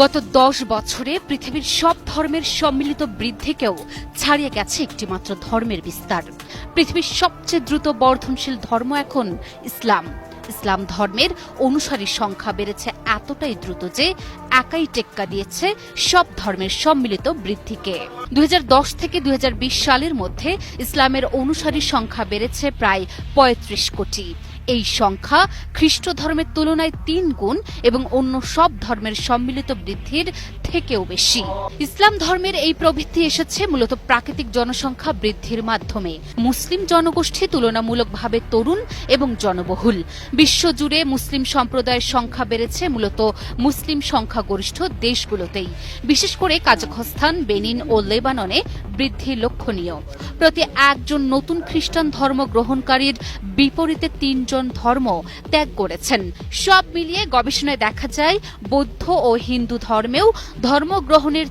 গত 10 বছরে পৃথিবীর সব ধর্মের সম্মিলিত বৃদ্ধিকেও ছাড়িয়ে গেছে একটিমাত্র ধর্মের বিস্তার। পৃথিবীর সবচেয়ে দ্রুত বর্ধনশীল ধর্ম এখন ইসলাম। ইসলাম ধর্মের অনুসারীর সংখ্যা বেড়েছে এতটাই দ্রুত যে একাই টেক্কা দিয়েছে সব ধর্মের সম্মিলিত বৃদ্ধিকে। 2010 থেকে 2020 সালের মধ্যে ইসলামের অনুসারীর সংখ্যা বেড়েছে প্রায় 35 কোটি। এই সংখ্যা খ্রিস্ট ধর্মের তুলনায় 3 গুণ এবং অন্য সব ধর্মের সম্মিলিত বৃদ্ধির থেকেও বেশি। ইসলাম ধর্মের এই প্রবৃদ্ধি এসেছে মূলত প্রাকৃতিক জনসংখ্যা বৃদ্ধির মাধ্যমে। মুসলিম জনগোষ্ঠী তুলনামূলকভাবে তরুণ এবং জনবহুল। বিশ্বজুড়ে মুসলিম সম্প্রদায়ের সংখ্যা বেড়েছে মূলত মুসলিম সংখ্যাগরিষ্ঠ দেশগুলোতেই। বিশেষ করে কাজাখস্তান, বেনিন ও লেবাননে বৃদ্ধি লক্ষণীয়। প্রতি একজন নতুন খ্রিস্টান ধর্ম গ্রহণকারীর বিপরীতে 3 জন ধর্ম ত্যাগ করেছেন। সব মিলিয়ে গবেষণায় দেখা যায় বৌদ্ধ ও হিন্দু ধর্মেও ধর্মগ্রহণের